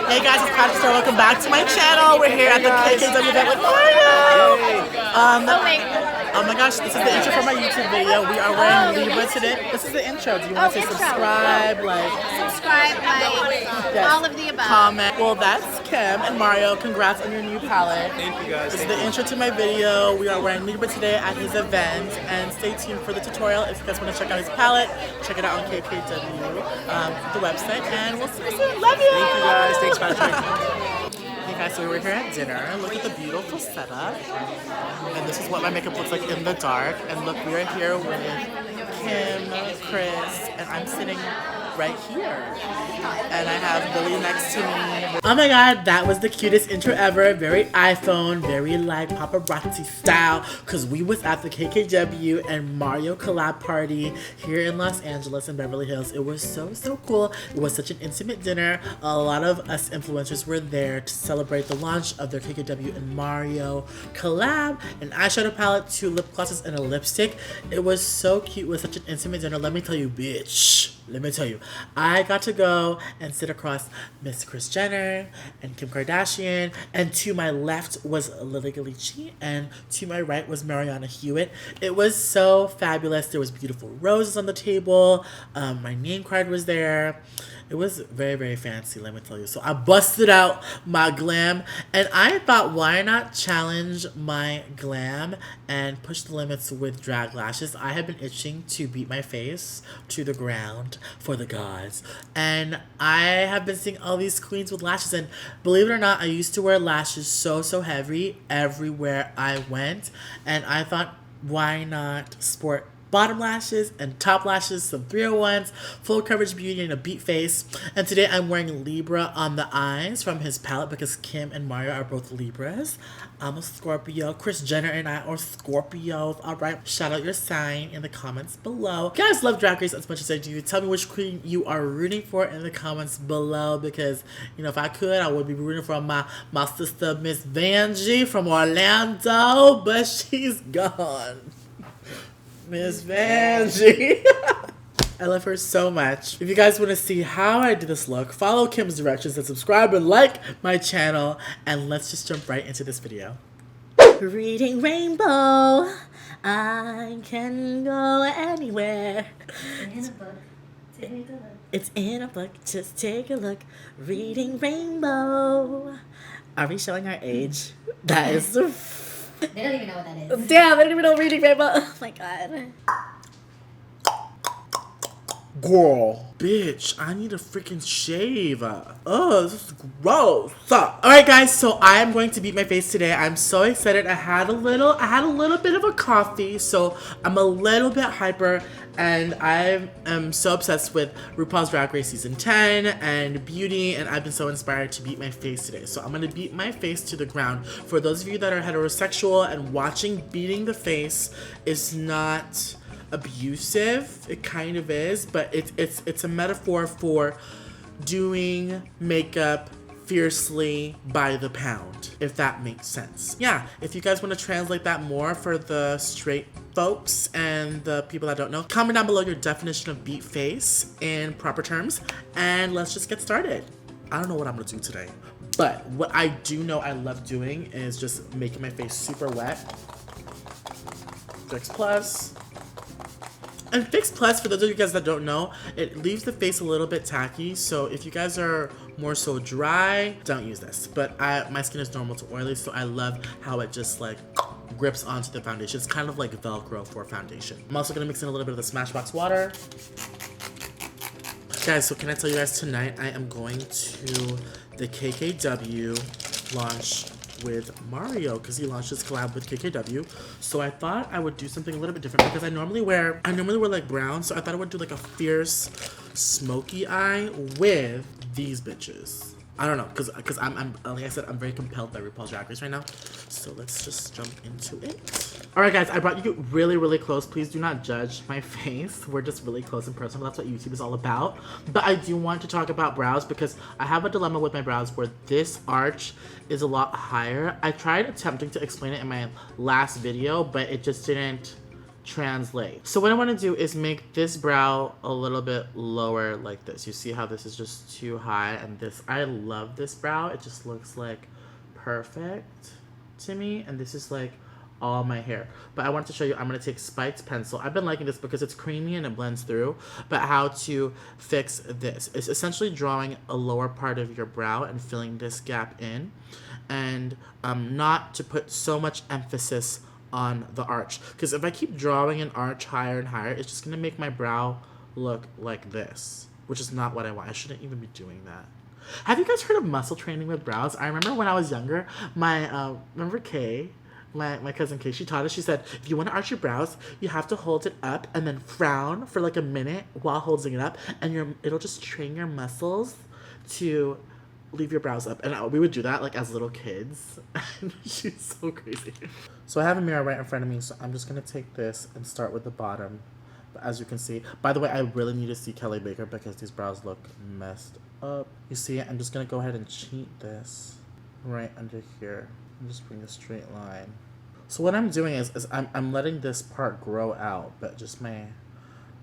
Hey guys, it's PatrickStarrr. Welcome back to my channel. We're here at the KKW event with Mario. Oh my gosh, this is the intro for my YouTube video. We are wearing Libra today. This is the intro. Do you want to say subscribe, subscribe, yes, all of the above? Comment. Well, that's Kim and Mario. Congrats on your new palette. Thank you guys. This is the intro to my video. We are wearing Libra today at his event, and stay tuned for the tutorial. If you guys want to check out his palette, check it out on KKW, the website, and we'll see you soon. Love you. Thank you guys. Thanks, Patrick. Hey guys, so we were here at dinner. Look at the beautiful setup. And this is what my makeup looks like in the dark. And look, we are here with Kim, Chris, and I'm sitting right here. And I have Billy next to me. Oh my god, that was the cutest intro ever. Very iPhone, very like paparazzi style. Cause we was at the KKW and Mario collab party here in Los Angeles and Beverly Hills. It was so cool. It was such an intimate dinner. A lot of us influencers were there to celebrate the launch of their KKW and Mario collab, an eyeshadow palette, 2 lip glosses, and a lipstick. It was so cute. It was such an intimate dinner. Let me tell you, bitch. Let me tell you, I got to go and sit across Miss Kris Jenner and Kim Kardashian, and to my left was Lily Ghalichi, and to my right was Mariana Hewitt. It was so fabulous. There was beautiful roses on the table. My name card was there. It was very fancy, let me tell you. So I busted out my glam, and I thought, why not challenge my glam and push the limits with drag lashes? I have been itching to beat my face to the ground for the gods, and I have been seeing all these queens with lashes, and believe it or not, I used to wear lashes so heavy everywhere I went, and I thought, why not sport bottom lashes and top lashes, some 301s, full coverage beauty, and a beat face. And today I'm wearing Libra on the eyes from his palette because Kim and Mario are both Libras. I'm a Scorpio. Kris Jenner and I are Scorpios. Alright, shout out your sign in the comments below. If you guys love Drag Race as much as I do, tell me which queen you are rooting for in the comments below, because, you know, if I could, I would be rooting for my sister, Miss Vanjie from Orlando, but she's gone. Miss Vanjie. I love her so much. If you guys want to see how I did this look, follow Kim's directions and subscribe and like my channel. And let's just jump right into this video. Reading Rainbow, I can go anywhere. In a book, take a look. It's in a book, just take a look. Reading Rainbow. Are we showing our age? That is... They don't even know what that is. Damn, I don't even know Reading Rainbow. Oh my god. Girl. Bitch, I need a freaking shave. Oh, this is gross. Alright guys, so I am going to beat my face today. I'm so excited. I had a little bit of a coffee, so I'm a little bit hyper, and I am so obsessed with RuPaul's Drag Race Season 10 and beauty, and I've been so inspired to beat my face today. So I'm gonna beat my face to the ground. For those of you that are heterosexual and watching, beating the face is not abusive. It kind of is, but it's a metaphor for doing makeup fiercely by the pound, if that makes sense. Yeah, if you guys want to translate that more for the straight folks and the people that don't know, comment down below your definition of beat face in proper terms, and let's just get started. I don't know what I'm gonna do today, but what I do know I love doing is just making my face super wet. Fix Plus. And Fix Plus, for those of you guys that don't know, it leaves the face a little bit tacky. So if you guys are more so dry, don't use this. But my skin is normal to oily, so I love how it just like grips onto the foundation. It's kind of like Velcro for foundation. I'm also gonna mix in a little bit of the Smashbox water. Guys, so can I tell you guys, tonight I am going to the KKW launch with Mario, because he launched his collab with KKW. So I thought I would do something a little bit different, because I normally wear like brown, so I thought I would do like a fierce smoky eye with these bitches. I don't know, because I'm like I said, I'm very compelled by RuPaul's Drag Race right now. So let's just jump into it. Alright guys, I brought you really close. Please do not judge my face. We're just really close and personal. That's what YouTube is all about. But I do want to talk about brows, because I have a dilemma with my brows where this arch is a lot higher. I tried attempting to explain it in my last video, but it just didn't translate. So what I want to do is make this brow a little bit lower like this. You see how this is just too high, and this, I love this brow. It just looks like perfect to me, and this is like all my hair. But I wanted to show you, I'm going to take Spiked pencil. I've been liking this because it's creamy and it blends through, but how to fix this. It's essentially drawing a lower part of your brow and filling this gap in, and not to put so much emphasis on the arch, because if I keep drawing an arch higher and higher, it's just going to make my brow look like this, which is not what I want. I shouldn't even be doing that. Have you guys heard of muscle training with brows? I remember when I was younger, my remember Kay, my cousin Kay, she taught us, she said, if you want to arch your brows, you have to hold it up and then frown for like a minute while holding it up, and it'll just train your muscles to leave your brows up. And we would do that like as little kids. She's so crazy. So I have a mirror right in front of me, so I'm just going to take this and start with the bottom. But as you can see, by the way, I really need to see Kelly Baker because these brows look messed up. You see it? I'm just going to go ahead and cheat this right under here and just bring a straight line. So what I'm doing is I'm letting this part grow out, but just my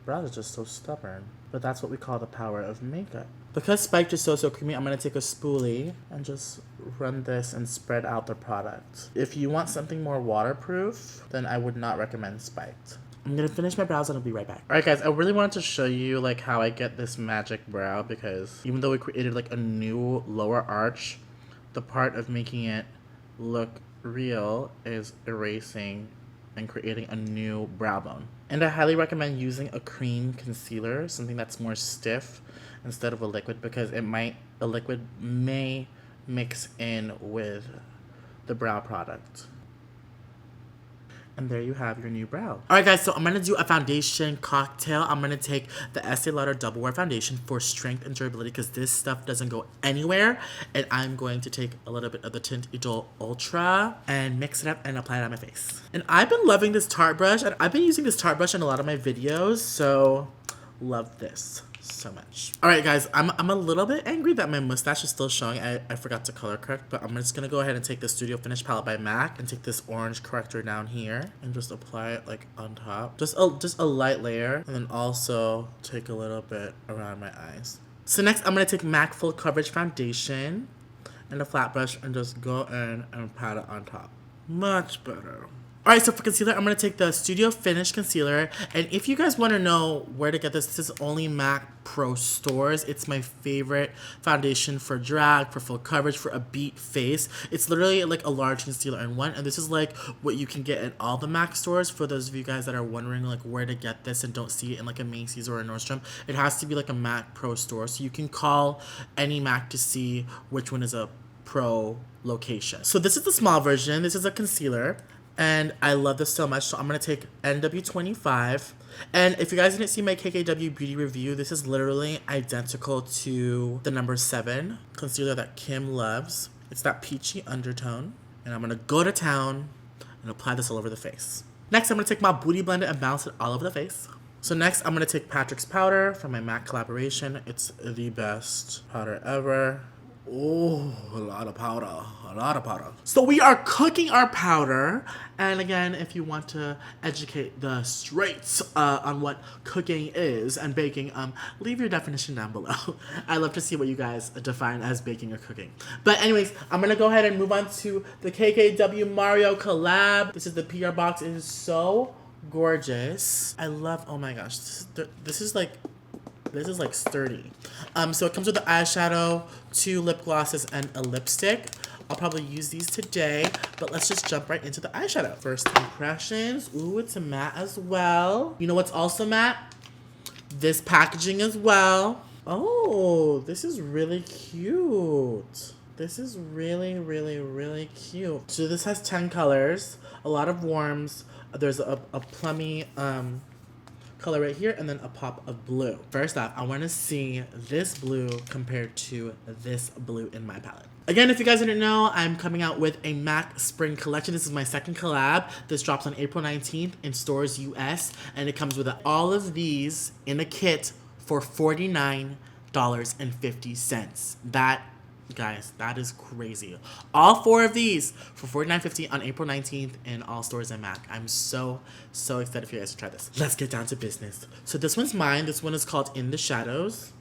brows are just so stubborn. But that's what we call the power of makeup. Because Spiked is so creamy, I'm going to take a spoolie and just run this and spread out the product. If you want something more waterproof, then I would not recommend Spiked. I'm going to finish my brows and I'll be right back. Alright guys, I really wanted to show you like how I get this magic brow, because even though we created like a new lower arch, the part of making it look real is erasing and creating a new brow bone. And I highly recommend using a cream concealer, something that's more stiff instead of a liquid, because a liquid may mix in with the brow product. And there you have your new brow. Alright guys, so I'm going to do a foundation cocktail. I'm going to take the Estee Lauder Double Wear Foundation for strength and durability, because this stuff doesn't go anywhere. And I'm going to take a little bit of the Tint Idole Ultra and mix it up and apply it on my face. And I've been loving this Tarte brush, and I've been using this Tarte brush in a lot of my videos, so love this so much. Alright guys, I'm a little bit angry that my mustache is still showing. I forgot to color correct, but I'm just gonna go ahead and take the Studio Finish palette by MAC and take this orange corrector down here and just apply it like on top. Just a light layer, and then also take a little bit around my eyes. So next I'm gonna take MAC Full Coverage Foundation and a flat brush and just go in and pat it on top. Much better. Alright, so for concealer, I'm going to take the Studio Finish Concealer. And if you guys want to know where to get this, this is only MAC Pro stores. It's my favorite foundation for drag, for full coverage, for a beat face. It's literally like a large concealer in one. And this is like what you can get at all the MAC stores. For those of you guys that are wondering like where to get this and don't see it in like a Macy's or a Nordstrom, it has to be like a MAC Pro store. So you can call any MAC to see which one is a Pro location. So this is the small version. This is a concealer. And I love this so much, so I'm going to take NW25. And if you guys didn't see my KKW beauty review, this is literally identical to the number 7 concealer that Kim loves. It's that peachy undertone. And I'm going to go to town and apply this all over the face. Next, I'm going to take my Booty Blender and bounce it all over the face. So next, I'm going to take Patrick's powder from my MAC collaboration. It's the best powder ever. Oh, a lot of powder, a lot of powder. So we are cooking our powder. And again, if you want to educate the straights on what cooking is and baking, leave your definition down below. I love to see what you guys define as baking or cooking. But anyways, I'm going to go ahead and move on to the KKW Mario collab. This is the PR box. It is so gorgeous. I love, oh my gosh, this is like sturdy. So it comes with the eyeshadow, 2 lip glosses, and a lipstick. I'll probably use these today, but let's just jump right into the eyeshadow. First impressions. Ooh, it's a matte as well. You know what's also matte? This packaging as well. Oh, this is really cute. This is really, really, really cute. So this has 10 colors, a lot of warms. There's a plummy, color right here, and then a pop of blue. First off, I want to see this blue compared to this blue in my palette. Again, if you guys didn't know, I'm coming out with a MAC Spring Collection. This is my second collab. This drops on April 19th in stores US, and it comes with all of these in a kit for $49.50. That Guys, that is crazy. All 4 of these for $49.50 on April 19th in all stores and MAC. I'm so excited for you guys to try this. Let's get down to business. So this one's mine. This one is called In the Shadows.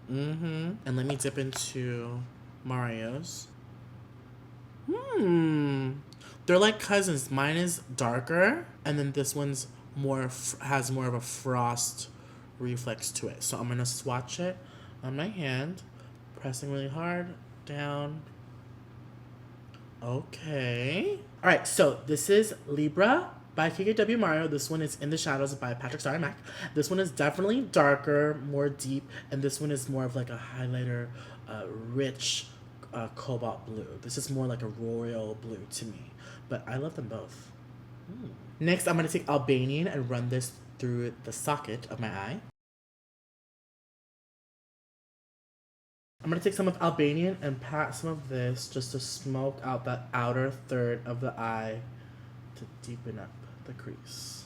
And let me dip into Mario's. They're like cousins. Mine is darker, and then this one's has more of a frost reflex to it. So I'm gonna swatch it on my hand, pressing really hard down. Okay. All right. So this is Libra by KKW Mario. This one is In the Shadows by PatrickStarrr MAC. This one is definitely darker, more deep, and this one is more of like a highlighter, rich cobalt blue. This is more like a royal blue to me, but I love them both. Next, I'm going to take Albanian and run this through the socket of my eye. I'm going to take some of Albanian and pat some of this just to smoke out that outer third of the eye to deepen up the crease.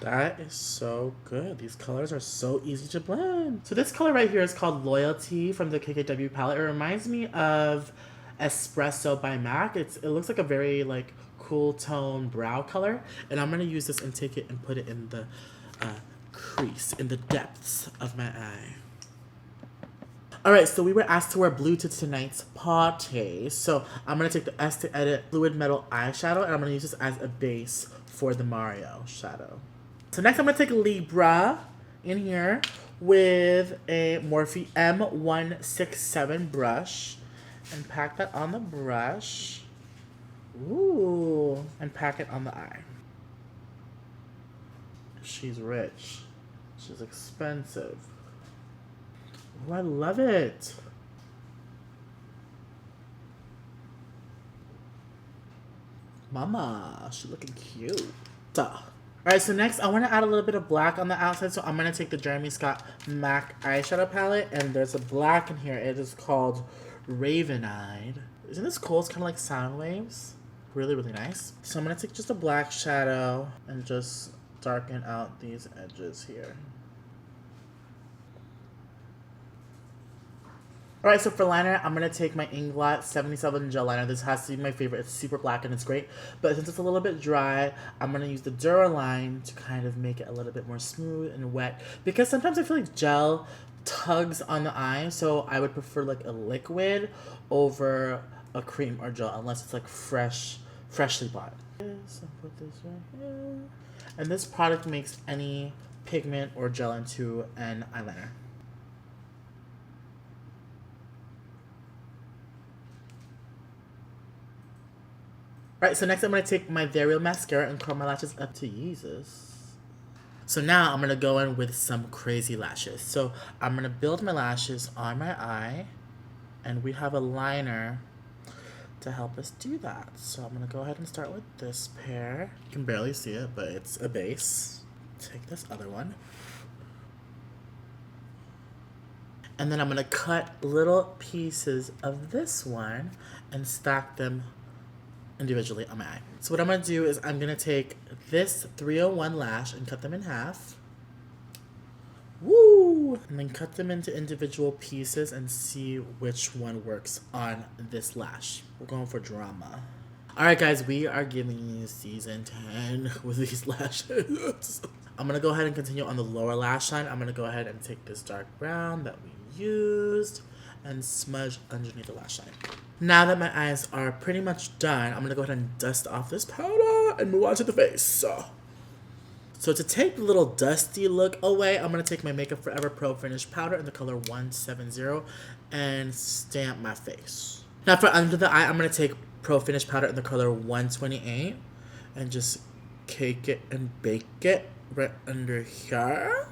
That is so good. These colors are so easy to blend. So this color right here is called Loyalty from the KKW palette. It reminds me of Espresso by MAC. It looks like a very like cool tone brow color, and I'm gonna use this and take it and put it in the crease, in the depths of my eye. Alright, so we were asked to wear blue to tonight's party, so I'm gonna take the S to Edit Fluid Metal eyeshadow, and I'm gonna use this as a base for the Mario shadow. So next I'm gonna take Libra in here with a Morphe M167 brush and pack that on the brush. Ooh, and pack it on the eye. She's rich. She's expensive. Oh, I love it. Mama, she's looking cute. Alright, so next I want to add a little bit of black on the outside, so I'm going to take the Jeremy Scott MAC eyeshadow palette, and there's a black in here. It is called Raven Eyed. Isn't this cool? It's kind of like sound waves. Really, really nice. So I'm going to take just a black shadow and just darken out these edges here. Alright, so for liner, I'm going to take my Inglot 77 gel liner. This has to be my favorite. It's super black and it's great. But since it's a little bit dry, I'm going to use the Duraline to kind of make it a little bit more smooth and wet. Because sometimes I feel like gel tugs on the eye, so I would prefer like a liquid over a cream or gel, unless it's like freshly bought. So put this right here. And this product makes any pigment or gel into an eyeliner. Alright, so next I'm going to take my Very Real mascara and curl my lashes up to Jesus. So now I'm going to go in with some crazy lashes. So I'm going to build my lashes on my eye, and we have a liner to help us do that. So I'm going to go ahead and start with this pair. You can barely see it, but it's a base. Take this other one. And then I'm going to cut little pieces of this one and stack them individually on my eye. So what I'm going to do is I'm going to take this 301 lash and cut them in half. Woo! And then cut them into individual pieces and see which one works on this lash. We're going for drama. Alright guys, we are giving you season 10 with these lashes. I'm going to go ahead and continue on the lower lash line. I'm going to go ahead and take this dark brown that we used and smudge underneath the lash line. Now that my eyes are pretty much done, I'm going to go ahead and dust off this powder and move on to the face. So to take the little dusty look away, I'm going to take my Makeup Forever Pro Finish Powder in the color 170 and stamp my face. Now for under the eye, I'm going to take Pro Finish Powder in the color 128 and just cake it and bake it right under here.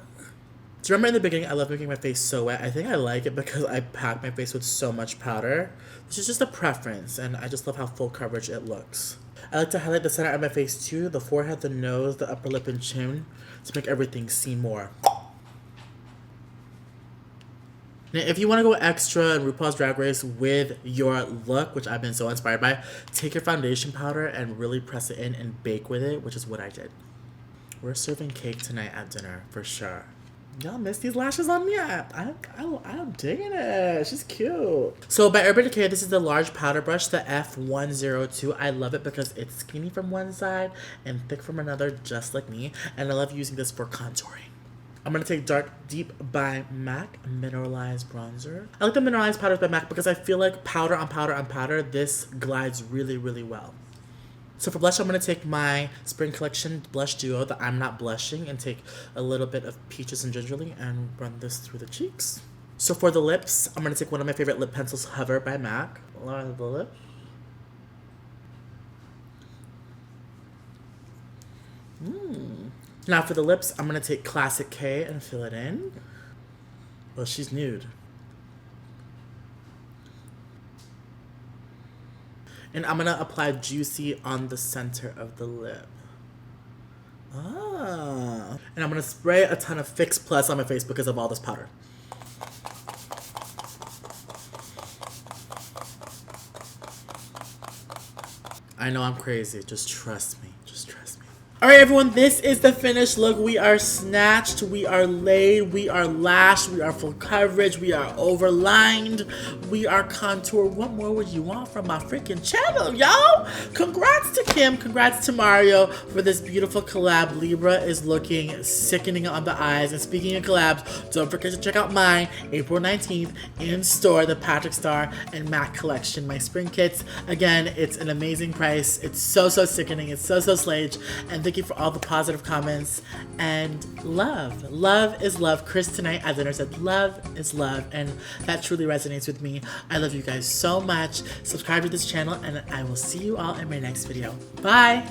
So remember in the beginning, I love making my face so wet. I think I like it because I pack my face with so much powder. This is just a preference, and I just love how full coverage it looks. I like to highlight the center of my face too, the forehead, the nose, the upper lip, and chin to make everything seem more. Now, if you want to go extra in RuPaul's Drag Race with your look, which I've been so inspired by, take your foundation powder and really press it in and bake with it, which is what I did. We're serving cake tonight at dinner, for sure. Y'all miss these lashes on me? I'm digging it. She's cute. So by Urban Decay, this is the large powder brush, the F102. I love it because it's skinny from one side and thick from another, just like me. And I love using this for contouring. I'm going to take Dark Deep by MAC Mineralized Bronzer. I like the Mineralized powders by MAC because I feel like powder on powder on powder, this glides really, really well. So for blush, I'm going to take my Spring Collection Blush Duo, the I'm Not Blushing, and take a little bit of Peaches and Gingerly and run this through the cheeks. So for the lips, I'm going to take one of my favorite lip pencils, Hover by MAC. Line the lip. Now for the lips, I'm going to take Classic K and fill it in. Well, she's nude. And I'm going to apply Juicy on the center of the lip. Ah. And I'm going to spray a ton of Fix Plus on my face because of all this powder. I know I'm crazy. Just trust me. Just trust me. All right, everyone, this is the finished look. We are snatched, we are laid, we are lashed, we are full coverage, we are overlined, we are contoured. What more would you want from my freaking channel, y'all? Congrats to Kim, congrats to Mario for this beautiful collab. Libra is looking sickening on the eyes. And speaking of collabs, don't forget to check out mine, April 19th, in store, the Patrick Starrr and MAC collection, my spring kits. Again, it's an amazing price. It's so sickening. It's so slayed. And thank you for all the positive comments and love. Love is love. Chris tonight at dinner said love is love, and that truly resonates with me. I love you guys so much. Subscribe to this channel and I will see you all in my next video. Bye.